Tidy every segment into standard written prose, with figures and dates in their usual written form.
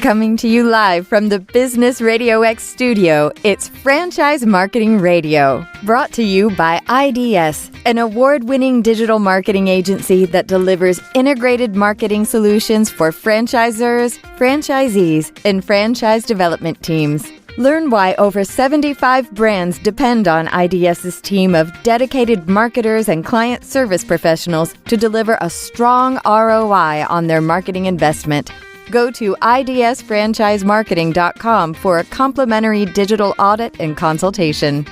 Coming to you live from the Business RadioX studio, it's Franchise Marketing Radio, brought to you by IDS, an award-winning digital marketing agency that delivers integrated marketing solutions for franchisors, franchisees, and franchise development teams. Learn why over 75 brands depend on IDS's team of dedicated marketers and client service professionals to deliver a strong ROI on their marketing investment. Go to idsfranchisemarketing.com for a complimentary digital audit and consultation.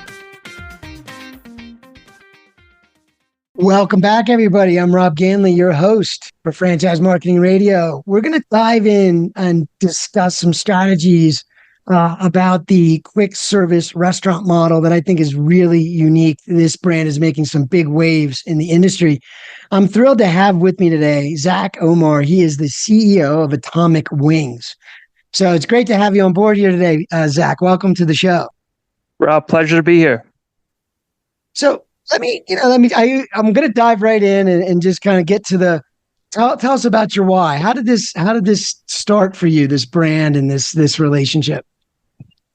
Welcome back, everybody. I'm Rob Ganley, your host for Franchise Marketing Radio. We're going to dive in and discuss some strategies about the quick service restaurant model that I think is really unique. This brand is making some big waves in the industry. I'm thrilled to have with me today Zach Omar. He is the CEO of Atomic Wings. So it's great to have you on board here today, Zach. Welcome to the show. Rob, pleasure to be here. So I'm going to dive right in and just kind of get to tell us about your why. How did this start for you, this brand and this relationship?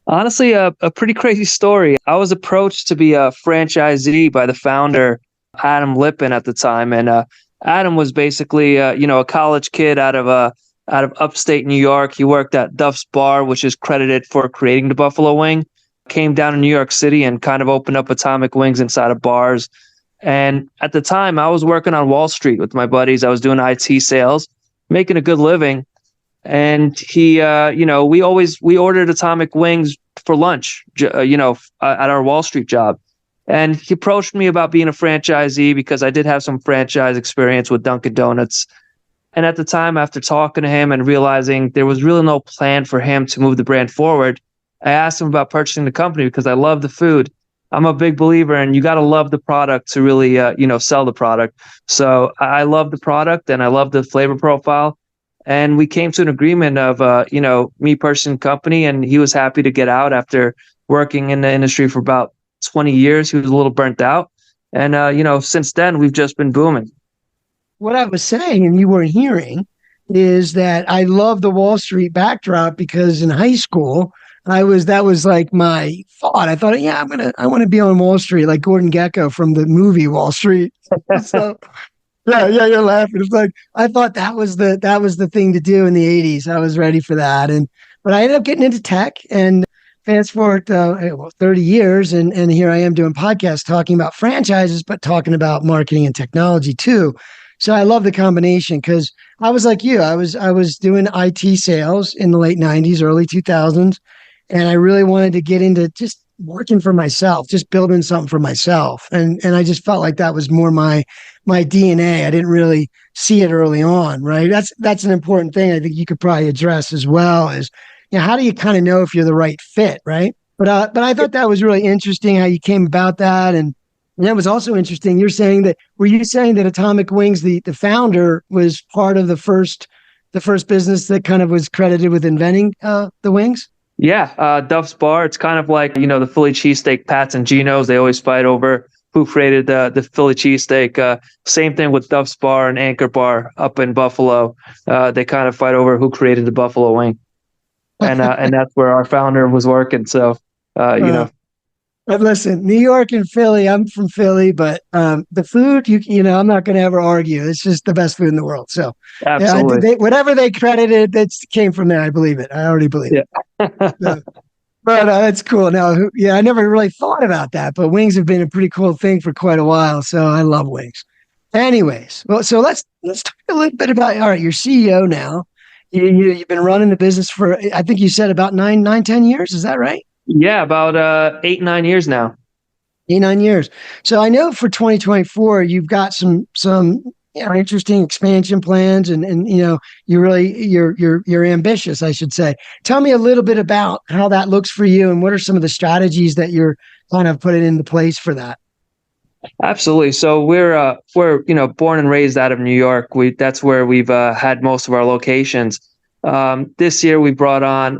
Honestly, a pretty crazy story. I was approached to be a franchisee by the founder, Adam Lippin, at the time. And Adam was basically, a college kid out of upstate New York. He worked at Duff's Bar, which is credited for creating the Buffalo Wing. Came down to New York City and kind of opened up Atomic Wings inside of bars. And at the time, I was working on Wall Street with my buddies. I was doing IT sales, making a good living. And he, we ordered Atomic Wings for lunch, at our Wall Street job. And he approached me about being a franchisee because I did have some franchise experience with Dunkin' Donuts. And at the time, after talking to him and realizing there was really no plan for him to move the brand forward, I asked him about purchasing the company because I love the food. I'm a big believer in you got to love the product to really, sell the product. So I love the product and I love the flavor profile. And we came to an agreement of, me purchasing the company, and he was happy to get out after working in the industry for about 20 years. He was a little burnt out. And, since then, we've just been booming. What I was saying, and you weren't hearing, is that I love the Wall Street backdrop because in high school, that was like my thought. I thought, I want to be on Wall Street like Gordon Gekko from the movie Wall Street. So, yeah, you're laughing. It's like I thought that was the thing to do in the 80s. I was ready for that, but I ended up getting into tech, and fast forward 30 years, and here I am doing podcasts talking about franchises, but talking about marketing and technology too. So I love the combination because I was like you. I was doing IT sales in the late 90s, early 2000s. And I really wanted to get into just working for myself, just building something for myself. And I just felt like that was more my DNA. I didn't really see it early on, right? That's an important thing I think you could probably address as well is, how do you kind of know if you're the right fit, right? But I thought that was really interesting how you came about that. And that was also interesting. Were you saying that Atomic Wings, the founder was part of the first business that kind of was credited with inventing the wings? Yeah, Duff's Bar. It's kind of like, the Philly cheesesteak, Pats and Geno's. They always fight over who created the Philly cheesesteak. Same thing with Duff's Bar and Anchor Bar up in Buffalo. They kind of fight over who created the Buffalo Wing. And that's where our founder was working. So, But listen, New York and Philly, I'm from Philly, but the food, I'm not going to ever argue. It's just the best food in the world. So absolutely. Whatever they credited, that came from there. I believe it. I already believe it. But that's cool. Now, I never really thought about that, but wings have been a pretty cool thing for quite a while. So I love wings. Anyways, well, so let's talk a little bit about, all right, you're CEO now. You've been running the business for, I think you said about 10 years. Is that right? Yeah, about 8-9 years now. 8-9 years. So I know for 2024, you've got some interesting expansion plans, and you're ambitious, I should say. Tell me a little bit about how that looks for you, and what are some of the strategies that you're kind of putting into place for that? Absolutely. So we're born and raised out of New York. That's where we've had most of our locations. Last year we brought on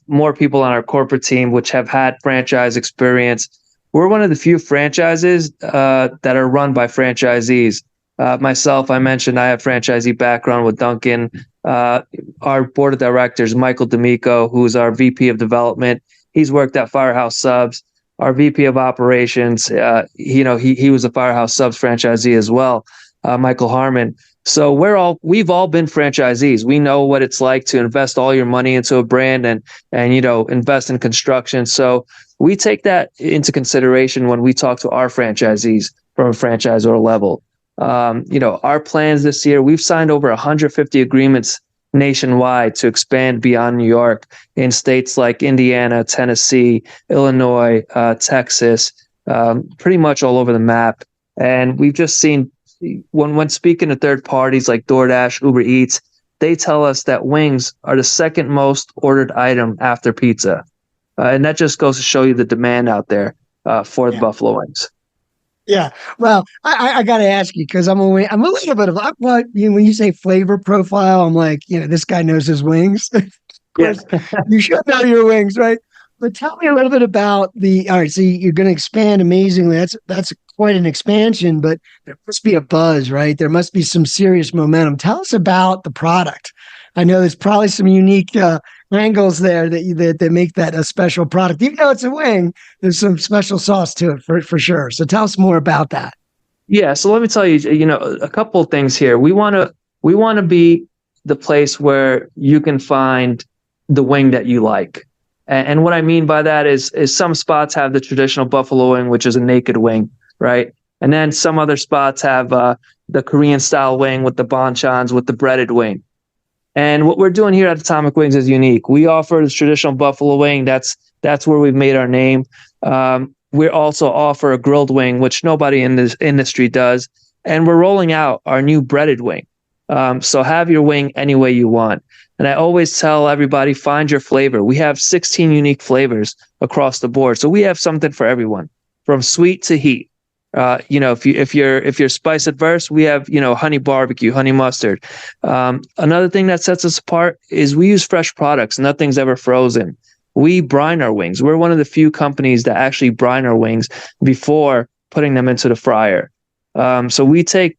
more people on our corporate team, which have had franchise experience. We're one of the few franchises that are run by franchisees. Myself, I mentioned I have franchisee background with Dunkin'. Our board of directors, Michael D'Amico, who's our VP of development, he's worked at Firehouse Subs. Our VP of operations, he was a Firehouse Subs franchisee as well, Michael Harmon. So we've all been franchisees. We know what it's like to invest all your money into a brand and invest in construction. So we take that into consideration when we talk to our franchisees from a franchisor level. Our plans this year, we've signed over 150 agreements nationwide to expand beyond New York in states like Indiana, Tennessee, Illinois, Texas, pretty much all over the map. And we've just seen when speaking to third parties like DoorDash, Uber Eats, they tell us that wings are the second most ordered item after pizza. And that just goes to show you the demand out there for the buffalo wings. Yeah. Well, I got to ask you because I'm a little bit of what when you say flavor profile, I'm like, this guy knows his wings. Of course, you should know your wings, right? But tell me a little bit about all right, so you're going to expand amazingly. That's quite an expansion, but there must be a buzz, right? There must be some serious momentum. Tell us about the product. I know there's probably some unique angles there that make that a special product. Even though it's a wing, there's some special sauce to it for sure. So tell us more about that. Yeah. So let me tell you, a couple of things here. We want to be the place where you can find the wing that you like. And what I mean by that is some spots have the traditional buffalo wing, which is a naked wing, right? And then some other spots have the Korean style wing with the bonchons with the breaded wing. And what we're doing here at Atomic Wings is unique. We offer the traditional buffalo wing. That's where we've made our name. We also offer a grilled wing, which nobody in this industry does. And we're rolling out our new breaded wing. So have your wing any way you want. And I always tell everybody, find your flavor. We have 16 unique flavors across the board. So we have something for everyone, from sweet to heat. If you're spice adverse, we have, honey barbecue, honey mustard. Another thing that sets us apart is we use fresh products. Nothing's ever frozen. We brine our wings. We're one of the few companies that actually brine our wings before putting them into the fryer. So we take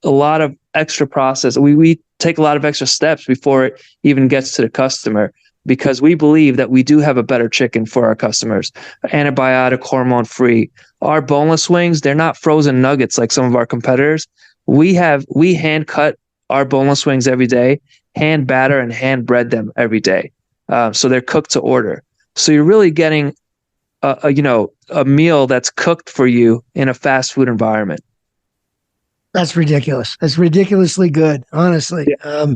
a lot of extra process. We take a lot of extra steps before it even gets to the customer, because we believe that we do have a better chicken for our customers, antibiotic, hormone free. Our boneless wings, they're not frozen nuggets like some of our competitors. We hand cut our boneless wings every day, hand batter and hand bread them every day. So they're cooked to order. So you're really getting a meal that's cooked for you in a fast food environment. That's ridiculous. That's ridiculously good, honestly. Yeah.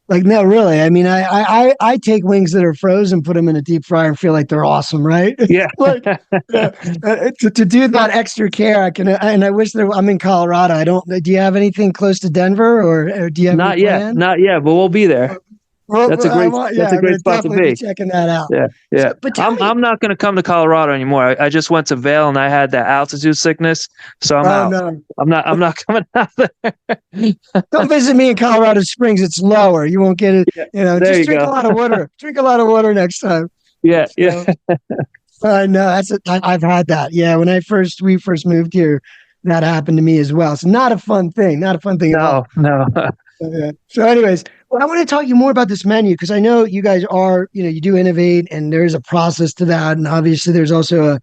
No, really. I mean, I take wings that are frozen, put them in a deep fryer, and feel like they're awesome, right? Yeah. To do that extra care, and I wish I'm in Colorado. Do you have anything close to Denver, or do you have Not any plans? Not yet, but we'll be there. That's a great spot to be. Checking that out. Yeah. So, but I'm not going to come to Colorado anymore. I just went to Vail and I had that altitude sickness, so I'm out. No. I'm not coming out there. Don't visit me in Colorado Springs. It's lower. You won't get it. Just drink a lot of water. Drink a lot of water next time. Yeah. No, I've had that. Yeah, when we first moved here, that happened to me as well. It's not a fun thing. Not a fun thing at all. No. So anyways, I want to talk to you more about this menu, because I know you guys are, you do innovate, and there's a process to that. And obviously there's also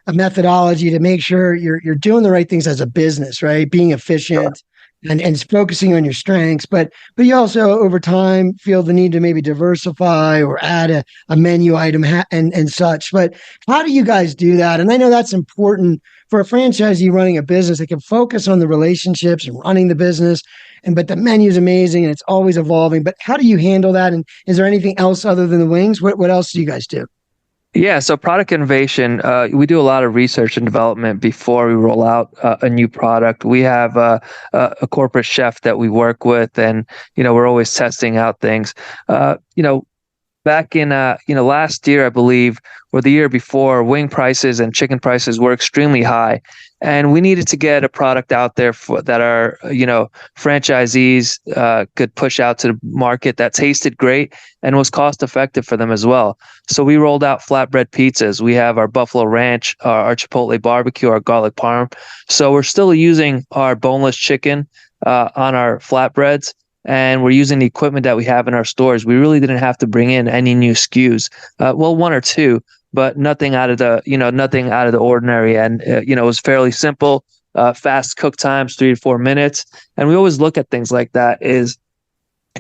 a methodology to make sure you're doing the right things as a business, right? Being efficient and focusing on your strengths. But you also over time feel the need to maybe diversify or add a menu item and such. But how do you guys do that? And I know that's important for a franchisee running a business. They can focus on the relationships and running the business. But the menu is amazing and it's always evolving. But how do you handle that? And is there anything else other than the wings? What else do you guys do? Yeah, so product innovation, we do a lot of research and development before we roll out a new product. We have a corporate chef that we work with, and we're always testing out things. Back in last year, I believe, or the year before, wing prices and chicken prices were extremely high, and we needed to get a product out there that our franchisees could push out to the market that tasted great and was cost effective for them as well. So we rolled out flatbread pizzas. We have our buffalo ranch, our chipotle barbecue, our garlic parm. So we're still using our boneless chicken on our flatbreads, and we're using the equipment that we have in our stores. We really didn't have to bring in any new SKUs. Well, one or two, but nothing out of the ordinary. And it was fairly simple, fast cook times, 3 to 4 minutes. And we always look at things like that: is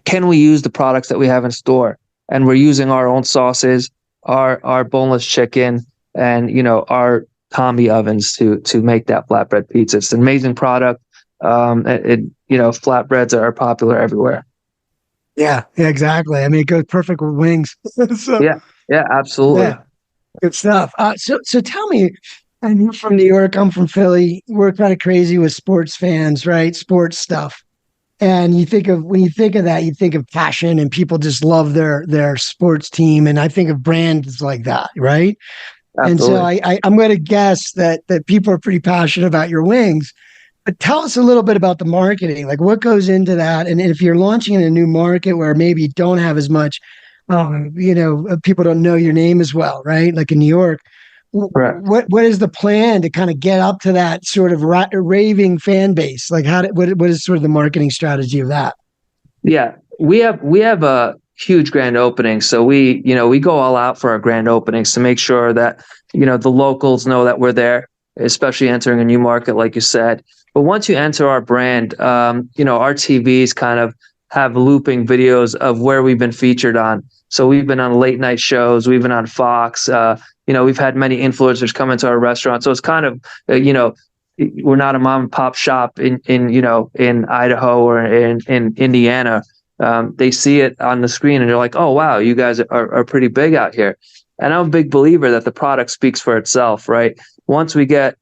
can we use the products that we have in store? And we're using our own sauces, our boneless chicken, and our combi ovens to make that flatbread pizza. It's an amazing product. Flatbreads are popular everywhere. Yeah, exactly. I mean, it goes perfect with wings. So, Yeah, absolutely. yeah, good stuff. So tell me, and you're from New York, I'm from Philly. We're kind of crazy with sports fans, right? Sports stuff. And when you think of that, you think of passion, and people just love their sports team. And I think of brands like that, right? Absolutely. And so I'm going to guess that people are pretty passionate about your wings. But tell us a little bit about the marketing, like what goes into that. And if you're launching in a new market where maybe you don't have as much, people don't know your name as well, right? Like in New York, Correct. what is the plan to kind of get up to that sort of raving fan base? Like what is sort of the marketing strategy of that? Yeah, we have a huge grand opening, so we go all out for our grand openings to make sure that the locals know that we're there, especially entering a new market, like you said. But once you enter our brand, our TVs kind of have looping videos of where we've been featured on. So we've been on late night shows, we've been on Fox. We've had many influencers come into our restaurant. So it's kind of, we're not a mom and pop shop in Idaho or in Indiana. They see it on the screen and they're like, oh, wow, you guys are pretty big out here. And I'm a big believer that the product speaks for itself, right? Once we get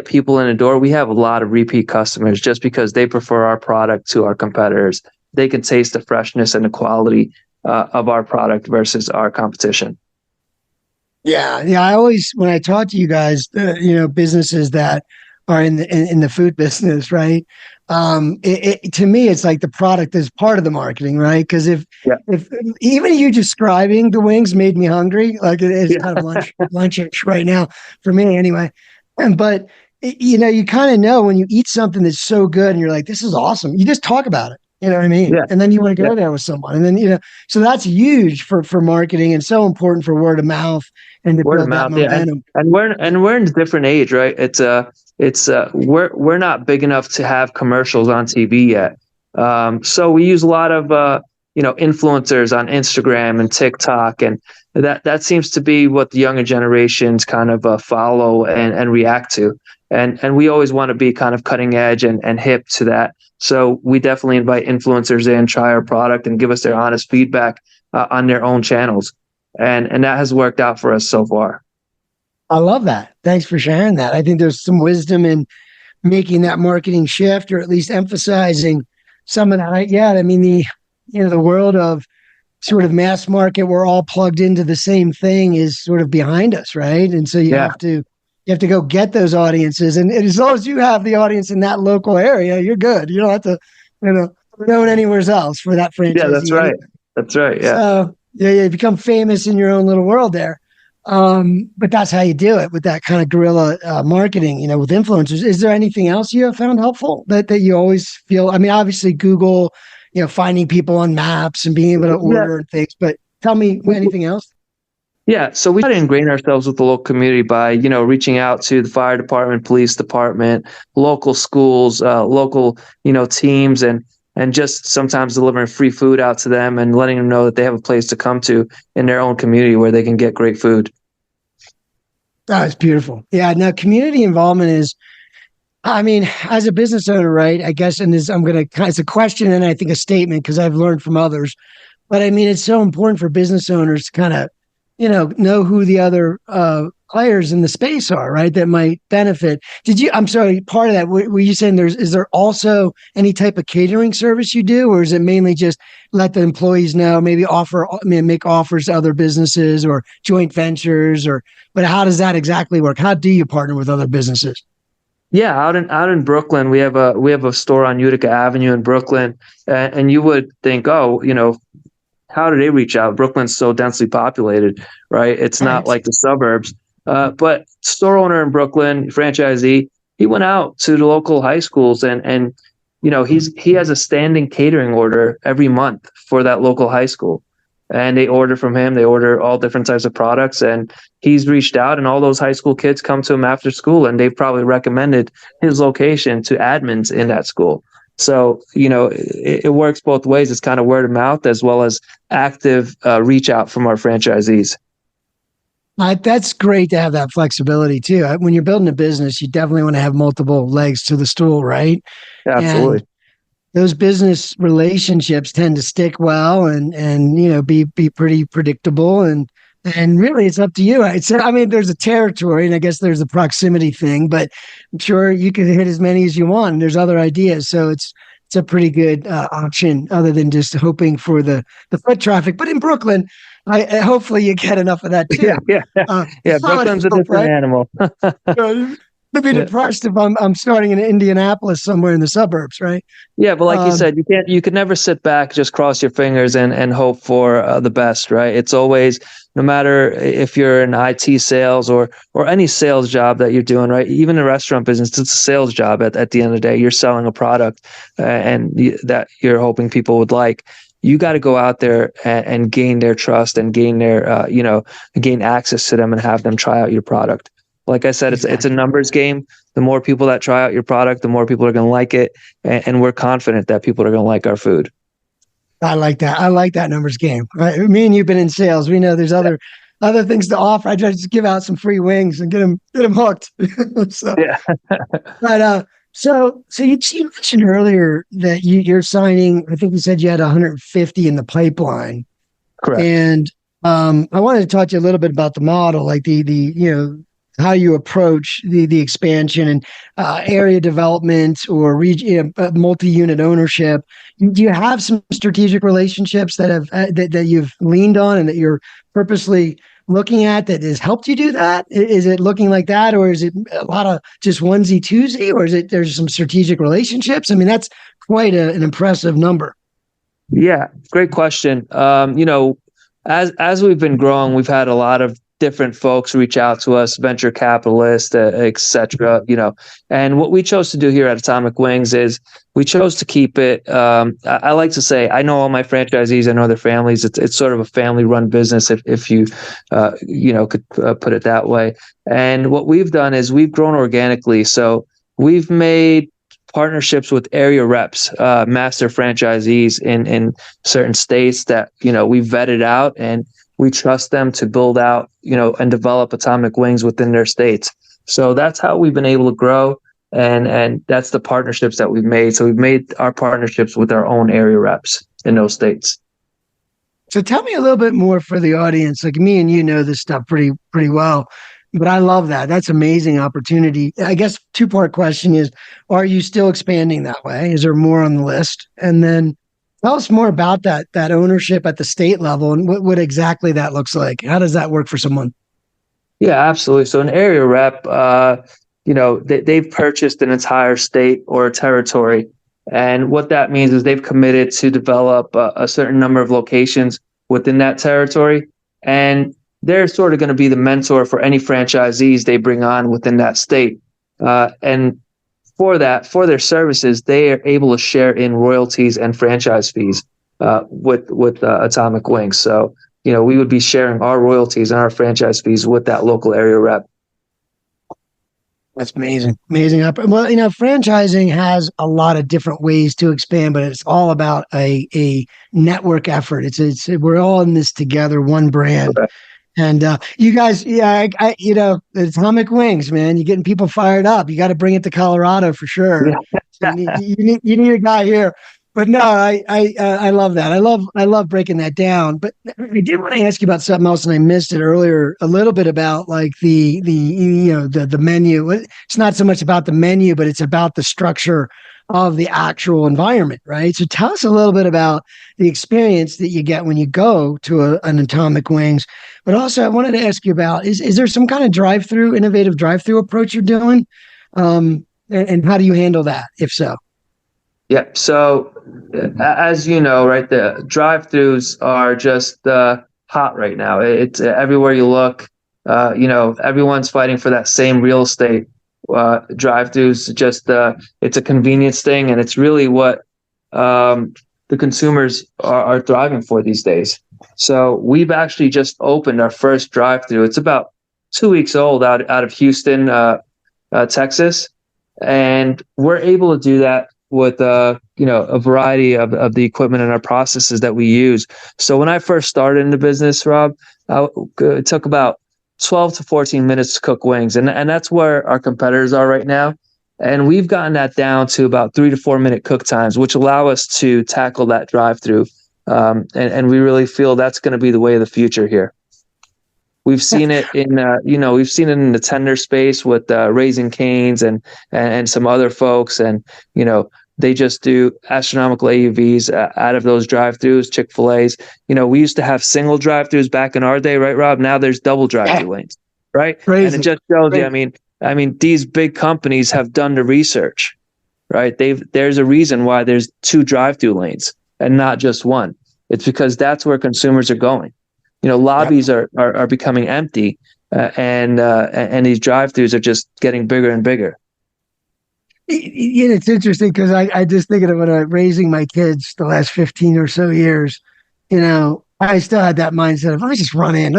people in the door, we have a lot of repeat customers just because they prefer our product to our competitors. They can taste the freshness and the quality of our product versus our competition. Yeah. I always, when I talk to you guys, businesses that are in the food business, right? To me, it's like the product is part of the marketing, right? Because if even you describing the wings made me hungry, like it is kind of lunchish right now for me anyway. But you kind of know when you eat something that's so good and you're like, this is awesome. You just talk about it. You know what I mean? Yeah. And then you want to go there with someone. And then, so that's huge for marketing and so important for word of mouth and to Word of build that mouth. Yeah. momentum. And we're in a different age, right? We're not big enough to have commercials on TV yet. So we use a lot of, influencers on Instagram and TikTok, and that seems to be what the younger generations kind of follow and react to. And we always want to be kind of cutting edge and hip to that. So we definitely invite influencers in, try our product, and give us their honest feedback on their own channels. And that has worked out for us so far. I love that. Thanks for sharing that. I think there's some wisdom in making that marketing shift, or at least emphasizing some of that. Yeah, I mean, the world of sort of mass market, we're all plugged into the same thing, is sort of behind us, right? And so you have to go get those audiences, and as long as you have the audience in that local area, you're good. You don't have to, know it anywhere else for that franchise. Yeah, that's right. That's right. Yeah. So you become famous in your own little world there. But that's how you do it, with that kind of guerrilla marketing, with influencers. Is there anything else you have found helpful that you always feel? I mean, obviously Google, finding people on maps and being able to order and things, but tell me anything else. Yeah, so we try to ingrain ourselves with the local community by, reaching out to the fire department, police department, local schools, local, teams, and just sometimes delivering free food out to them and letting them know that they have a place to come to in their own community where they can get great food. That's beautiful. Yeah, now community involvement is, I mean, as a business owner, right? I guess, and it's a question and I think a statement, because I've learned from others. But I mean, it's so important for business owners to kind of, know who the other players in the space are, right? That might benefit. I'm sorry, part of that, were you saying is there also any type of catering service you do, or is it mainly just let the employees know, maybe make offers to other businesses or joint ventures, but how does that exactly work? How do you partner with other businesses? Yeah, out in Brooklyn, we have a store on Utica Avenue in Brooklyn, and you would think, oh, how do they reach out? Brooklyn's so densely populated, right? It's not like the suburbs. But store owner in Brooklyn, franchisee, he went out to the local high schools and he has a standing catering order every month for that local high school. And they order from him. They order all different types of products. And he's reached out, and all those high school kids come to him after school, and they've probably recommended his location to admins in that school. So, it works both ways. It's kind of word of mouth as well as active reach out from our franchisees. That's great to have that flexibility too. When you're building a business, you definitely want to have multiple legs to the stool, right? Absolutely. And those business relationships tend to stick well and be pretty predictable, and really it's up to you. There's a territory, and I guess there's a proximity thing, but I'm sure you can hit as many as you want, and there's other ideas. So it's a pretty good option, other than just hoping for the foot traffic. But in Brooklyn, hopefully you get enough of that too. Yeah. Brooklyn's a different animal. I'd be depressed if I'm starting in Indianapolis somewhere in the suburbs, right? Yeah, but like you said, you could never sit back, just cross your fingers and hope for the best, right? It's always, no matter if you're in IT sales or any sales job that you're doing, right? Even the restaurant business, it's a sales job. At the end of the day, you're selling a product that you're hoping people would like. You got to go out there and gain their trust and gain their, gain access to them and have them try out your product. Like I said, it's a numbers game. The more people that try out your product, the more people are going to like it. And we're confident that people are going to like our food. I like that. I like that numbers game. Right? Me and you've been in sales. We know there's other things to offer. I try to just give out some free wings and get them hooked. So you mentioned earlier that you're signing, I think you said you had 150 in the pipeline. Correct. And I wanted to talk to you a little bit about the model, like the how you approach the expansion and area development or multi-unit ownership. Do you have some strategic relationships that have that you've leaned on and that you're purposely looking at that has helped you do that? Is it looking like that, or is it a lot of just onesie twosie, or is it there's some strategic relationships? I mean, that's quite an impressive number. Yeah, great question. As we've been growing, we've had a lot of different folks reach out to us, venture capitalists, et cetera, and what we chose to do here at Atomic Wings is we chose to keep it. I like to say, I know all my franchisees, I know their families. It's sort of a family run business, if you, could put it that way. And what we've done is we've grown organically. So we've made partnerships with area reps, master franchisees in certain states that, we vetted out, and we trust them to build out, and develop Atomic Wings within their states. So that's how we've been able to grow. And that's the partnerships that we've made. So we've made our partnerships with our own area reps in those states. So tell me a little bit more for the audience. Like, me and you know this stuff pretty well, but I love that. That's amazing opportunity. I guess two-part question is, are you still expanding that way? Is there more on the list? And then tell us more about that ownership at the state level and what exactly that looks like. How does that work for someone? Yeah, absolutely. So an area rep, they've purchased an entire state or territory. And what that means is they've committed to develop a certain number of locations within that territory. And they're sort of going to be the mentor for any franchisees they bring on within that state. And for their services, they are able to share in royalties and franchise fees with Atomic Wings. So, we would be sharing our royalties and our franchise fees with that local area rep. That's amazing. Amazing. Well, franchising has a lot of different ways to expand, but it's all about a network effort. It's we're all in this together, one brand. Okay. And you guys, Atomic Wings, man, you're getting people fired up. You got to bring it to Colorado for sure. Yeah. So you need a guy here. But no, I love that. I love breaking that down. But I did want to ask you about something else, and I missed it earlier a little bit about like the menu. It's not so much about the menu, but it's about the structure of the actual environment, right? So tell us a little bit about the experience that you get when you go to an Atomic Wings. But also, I wanted to ask you about is there some kind of innovative drive-through approach you're doing, and how do you handle that, if so? Yeah. So as you know, right, the drive-throughs are just hot right now. It's everywhere you look. Everyone's fighting for that same real estate. drive-throughs. Just it's a convenience thing, and it's really what the consumers are thriving for these days. So we've actually just opened our first drive-through. It's about 2 weeks old out of Houston, Texas, and we're able to do that with a variety of the equipment and our processes that we use. So when I first started in the business, Rob, it took about 12 to 14 minutes to cook wings, and that's where our competitors are right now. And we've gotten that down to about 3 to 4 minute cook times, which allow us to tackle that drive-through. And we really feel that's going to be the way of the future here. We've seen it in the tender space with Raising Cane's and some other folks, and they just do astronomical AUVs out of those drive-throughs. Chick-fil-A's. We used to have single drive-throughs back in our day, right, Rob? Now there's double drive-through lanes, right? Crazy. And it just shows you. I mean, these big companies have done the research, right? There's a reason why there's 2 drive-through lanes and not just one. It's because that's where consumers are going. Lobbies are becoming empty, and these drive-throughs are just getting bigger and bigger. It's interesting because I just think of when I'm raising my kids the last 15 or so years, I still had that mindset of let's just run in,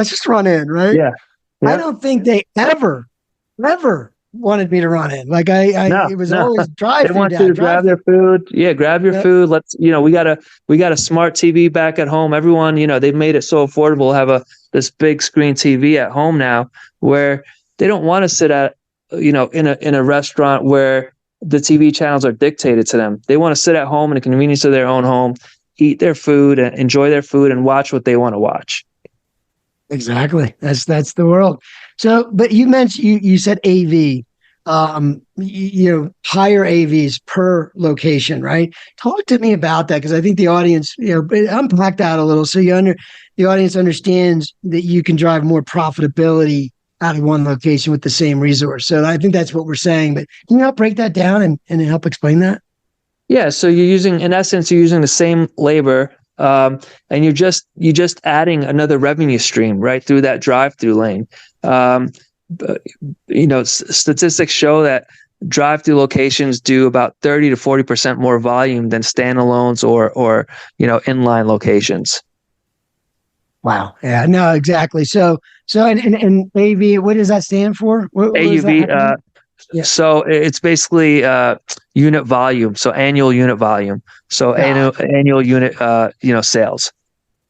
right? Yeah. I don't think they ever wanted me to run in. Like it was always drive. They want you to grab their food. Yeah, grab your food. Let's, we got a smart TV back at home. Everyone, they've made it so affordable to have this big screen TV at home now, where they don't want to sit at, in a restaurant where the TV channels are dictated to them. They want to sit at home in the convenience of their own home, eat their food and enjoy their food and watch what they want to watch. Exactly. That's the world. So, but you mentioned, you said AV, higher AVs per location, right? Talk to me about that, because I think the audience, unpack that a little so the audience understands that you can drive more profitability out of one location with the same resource. So I think that's what we're saying. But can you help break that down and help explain that? Yeah. So you're using the same labor. And you're just adding another revenue stream right through that drive-through lane. Statistics show that drive-through locations do about 30 to 40% more volume than standalones or inline locations. Wow. Yeah. No. Exactly. So and AV, what does that stand for? What AUV. So it's basically unit volume. So annual unit volume. So annual unit sales.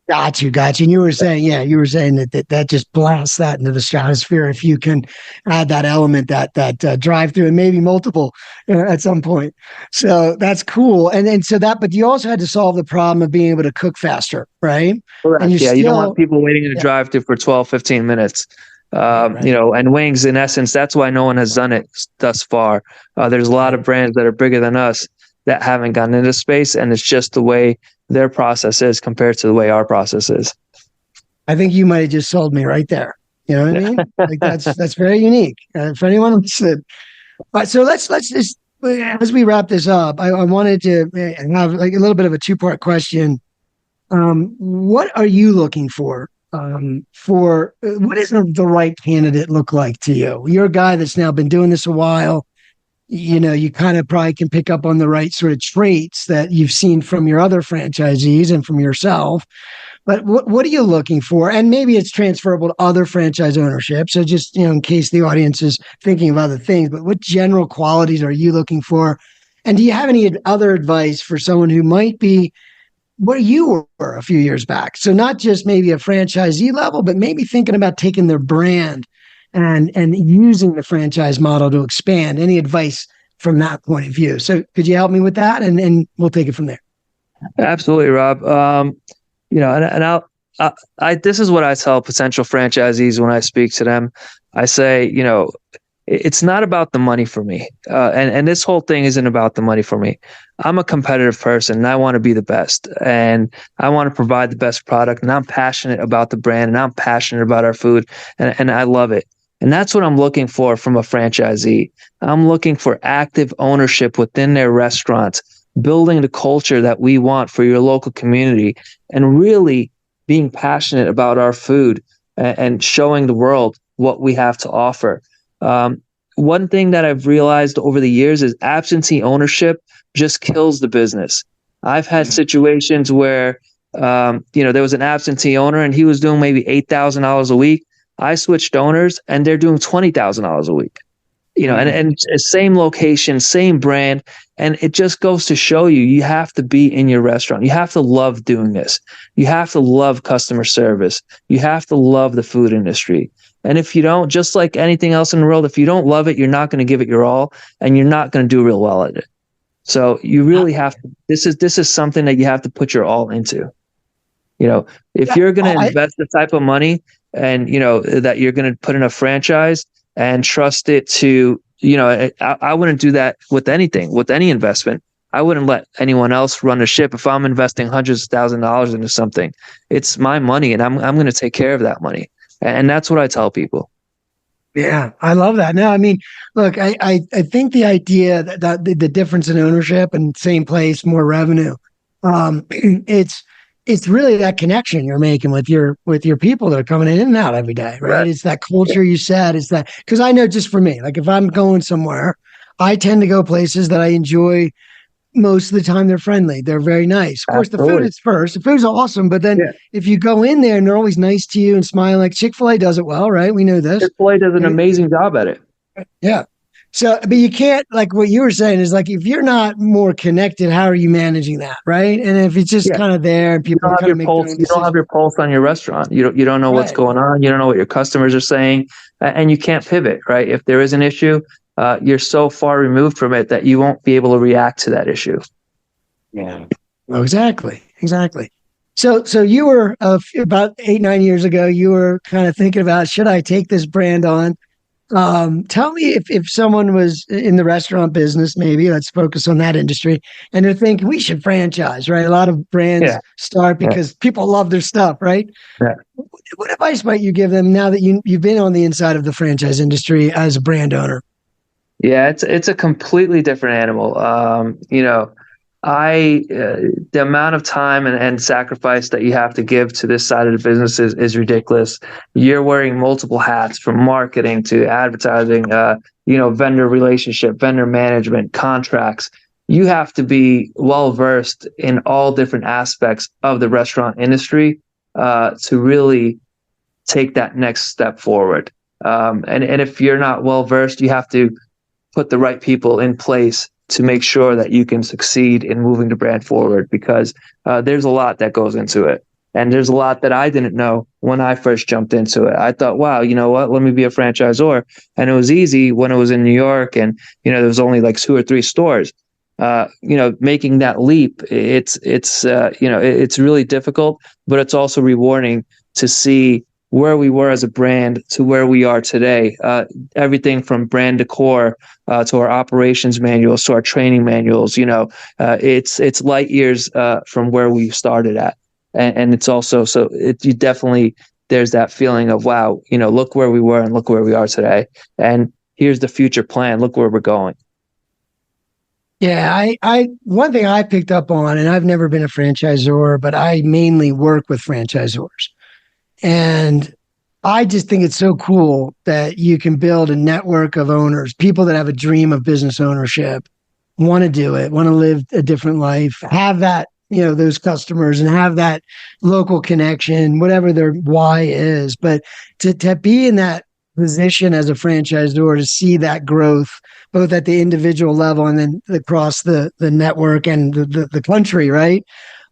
Got you. And you were saying that just blasts that into the stratosphere if you can add that element, that drive through, and maybe multiple at some point. So that's cool. And so but you also had to solve the problem of being able to cook faster, right? Correct. And you don't want people waiting in a drive through for 12, 15 minutes. Right. And wings, in essence, that's why no one has done it thus far. There's a lot of brands that are bigger than us that haven't gotten into space, and it's just the way their process is compared to the way our process is. I think you might have just sold me right there. You know what I mean? Like that's very unique for anyone listening. But so let's just, as we wrap this up, I wanted to have like a little bit of a 2-part question. What are you looking for what does the right candidate look like to you? You're a guy that's now been doing this a while. You kind of probably can pick up on the right sort of traits that you've seen from your other franchisees and from yourself. But what are you looking for? And maybe it's transferable to other franchise ownership. So just, in case the audience is thinking of other things, but what general qualities are you looking for? And do you have any other advice for someone who might be where you were a few years back? So not just maybe a franchisee level, but maybe thinking about taking their brand and using the franchise model to expand. Any advice from that point of view? So could you help me with that? And we'll take it from there. Absolutely, Rob. This is what I tell potential franchisees when I speak to them. I say, it's not about the money for me. And this whole thing isn't about the money for me. I'm a competitive person and I want to be the best, and I want to provide the best product, and I'm passionate about the brand, and I'm passionate about our food, and I love it. And that's what I'm looking for from a franchisee. I'm looking for active ownership within their restaurants, building the culture that we want for your local community, and really being passionate about our food and showing the world what we have to offer. one thing that I've realized over the years is absentee ownership just kills the business. I've had situations where, there was an absentee owner and he was doing maybe $8,000 a week. I switched owners and they're doing $20,000 a week. And same location, same brand. And it just goes to show you have to be in your restaurant. You have to love doing this. You have to love customer service. You have to love the food industry. And if you don't, just like anything else in the world, if you don't love it, you're not going to give it your all and you're not going to do real well at it. So you really have to, this is something that you have to put your all into. If you're going to invest the type of money and, that you're going to put in a franchise and trust it to, I wouldn't do that with anything, with any investment. I wouldn't let anyone else run the ship. If I'm investing hundreds of thousands of dollars into something, it's my money and I'm going to take care of that money. And that's what I tell people. Yeah, I love that. No, I mean, look, I think the idea that the difference in ownership and same place, more revenue, it's really that connection you're making with your people that are coming in and out every day, right? It's that culture you said. It's that, because I know just for me, like if I'm going somewhere, I tend to go places that I enjoy. Most of the time they're friendly. They're very nice. Of course, the food is first. The food's awesome. But then if you go in there and they're always nice to you and smiling, like Chick-fil-A does it well, right? We know this. Chick-fil-A does an amazing job at it. Yeah. So, but you can't, like what you were saying is like, if you're not more connected, how are you managing that? Right. And if it's just kind of there and people kind of make their own decisions. You don't have your pulse on your restaurant. You don't know what's going on. You don't know what your customers are saying and you can't pivot, right? If there is an issue, you're so far removed from it that you won't be able to react to that issue. Yeah. Oh, exactly. So you were about 8-9 years ago, you were kind of thinking about, should I take this brand on? Tell me if someone was in the restaurant business, maybe let's focus on that industry, and they're thinking we should franchise, right? A lot of brands start because people love their stuff, right? Yeah. What advice might you give them now that you've been on the inside of the franchise industry as a brand owner? Yeah, it's a completely different animal. The amount of time and sacrifice that you have to give to this side of the business is ridiculous. You're wearing multiple hats, from marketing to advertising, vendor relationship, vendor management, contracts. You have to be well versed in all different aspects of the restaurant industry to really take that next step forward. And if you're not well versed, you have to put the right people in place to make sure that you can succeed in moving the brand forward, because there's a lot that goes into it. And there's a lot that I didn't know when I first jumped into it. I thought, wow, you know what, let me be a franchisor. And it was easy when it was in New York and, there was only like 2 or 3 stores. Making that leap, it's really difficult, but it's also rewarding to see where we were as a brand to where we are today. Everything from brand decor to our operations manuals to our training manuals, it's light years from where we started at. And it's also, there's that feeling of, wow, look where we were and look where we are today. And here's the future plan. Look where we're going. Yeah, I one thing I picked up on, and I've never been a franchisor, but I mainly work with franchisors. And I just think it's so cool that you can build a network of owners, people that have a dream of business ownership, want to do it, want to live a different life, have that, those customers and have that local connection, whatever their why is. But to be in that position as a franchisor, to see that growth, both at the individual level and then across the network and the country, right?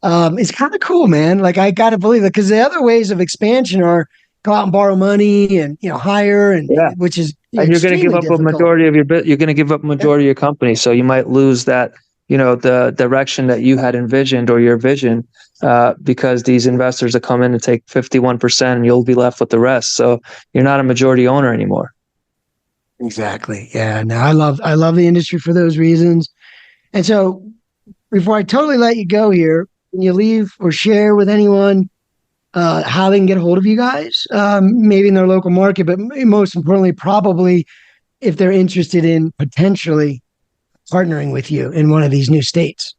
It's kind of cool, man. Like, I got to believe it, because the other ways of expansion are go out and borrow money and, hire, and which is, and you're going to give up a majority of your bit. You're going to give up a majority of your company. So you might lose that, the direction that you had envisioned or your vision, because these investors will come in and take 51% and you'll be left with the rest. So you're not a majority owner anymore. Exactly. Yeah. No, I love the industry for those reasons. And so before I totally let you go here, can you leave or share with anyone how they can get a hold of you guys, maybe in their local market, but most importantly, probably if they're interested in potentially partnering with you in one of these new states?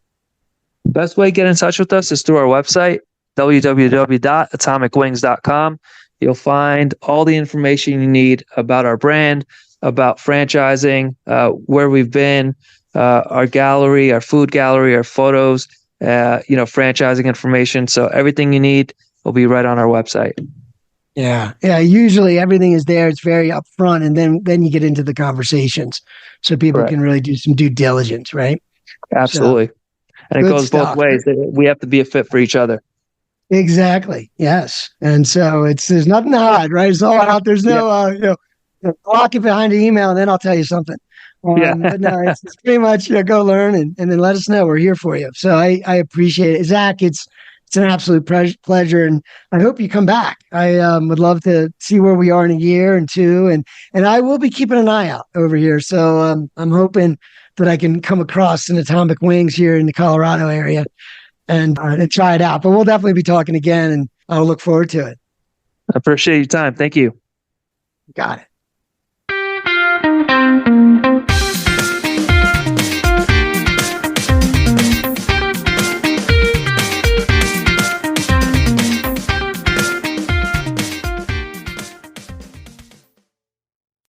Best way to get in touch with us is through our website, www.atomicwings.com. You'll find all the information you need about our brand, about franchising, where we've been, our gallery, our food gallery, our photos, franchising information. So everything you need will be right on our website. Yeah. Yeah. Usually everything is there. It's very upfront. And then you get into the conversations so people Correct. can really do some due diligence, right? Absolutely. And it Good goes both stuff. ways. We have to be a fit for each other. Exactly. Yes. And so there's nothing to hide, right? It's all out. There's no, lock it behind an email and then I'll tell you something. Yeah. But no, it's pretty much, go learn and then let us know. We're here for you. So I appreciate it. Zach, it's an absolute pleasure. And I hope you come back. I would love to see where we are in a year and two. And I will be keeping an eye out over here. So I'm hoping that I can come across an Atomic Wings here in the Colorado area and try it out. But we'll definitely be talking again, and I'll look forward to it. I appreciate your time. Thank you. Got it.